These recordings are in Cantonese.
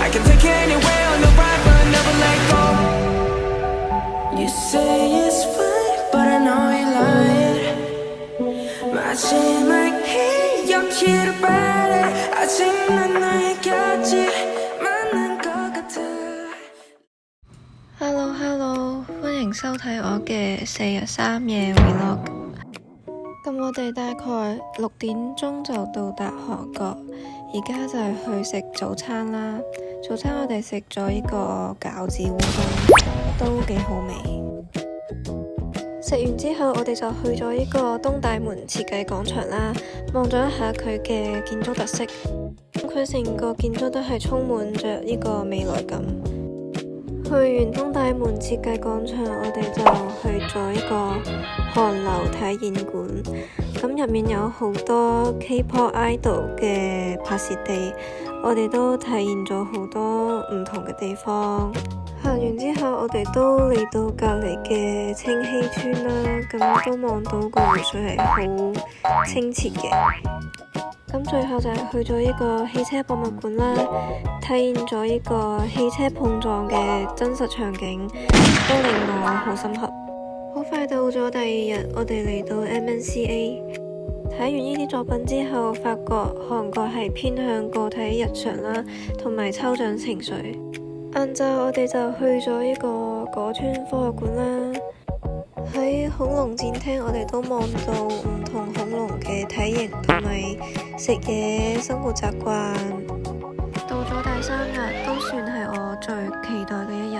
I can take you anywhere on the ride, but never let go. You say it's fine, but I know you're lying. 마지막 기억을 바래. 아직 난 너의 곁을 만난 것 같아. Hello，歡迎收睇我嘅4日3夜 Vlog。咁我哋大概6點鐘就到達韓國，而家就係去食早餐啦。早餐我哋食咗呢個餃子烏冬，都幾好味。食完之後，我哋就去咗呢個東大門設計廣場啦，望咗一下佢嘅建築特色。佢成個建築都係充滿着呢個未來感。去完東大門設計廣場，我哋就去咗一個韓流體驗館。咁入面有好多 K-pop idol 嘅拍攝地，我哋都體驗咗好多唔同嘅地方。行完之後，我哋都嚟到隔離嘅清溪村啦，咁都望到個湖水係好清澈嘅。咁最後就係去咗呢個汽車博物館啦，體驗咗呢個汽車碰撞嘅真實場景，都令我好深刻。好快到咗第二日，我哋嚟到 MNCA， 睇完呢啲作品之後，發覺韓國係偏向個體日常啦，同埋抽象情緒。晏晝我哋就去咗呢個果川科學館啦。喺恐龍展廳，我哋都望到唔同恐龍嘅體型同埋食嘢生活習慣。到咗第3日，都算係我最期待嘅一日，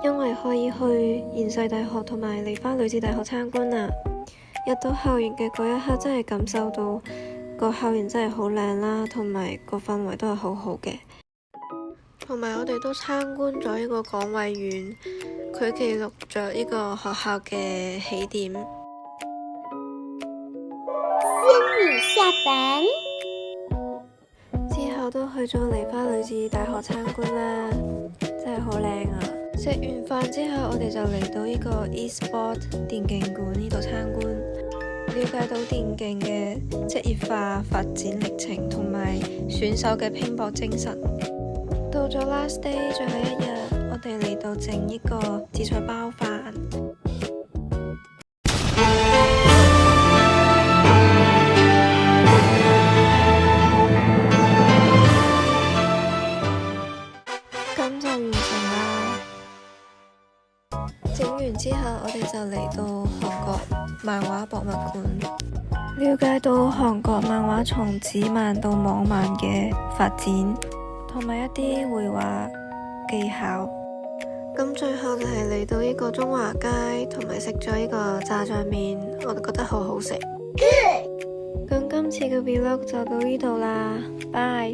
因為可以去延世大學同埋梨花女子大學參觀啦。入到校園嘅嗰一刻，真係感受到個校園真係好靚啦，同埋個氛圍都係好好嘅。同埋我哋都參觀咗呢個廣衛院，佢記錄着呢個學校嘅起點。仙女下凡之後都去咗梨花女子大學參觀啦，真係好靚啊！食完飯之後，我哋就嚟到呢個 e-sport 電競館呢度參觀，了解到電競嘅職業化發展歷程同埋選手嘅拼搏精神。到咗 last day 最後一日，我哋嚟到整呢個紫菜包飯。咁就完成啦。整完之後，我哋就嚟到韓國漫畫博物館，了解到韓國漫畫從紙漫到網漫嘅發展，同埋一啲繪畫技巧。咁最後就係嚟到呢個中華街，同埋食咗呢個炸醬麵，我都覺得好好食。咁今次嘅 vlog 就到呢度啦，拜。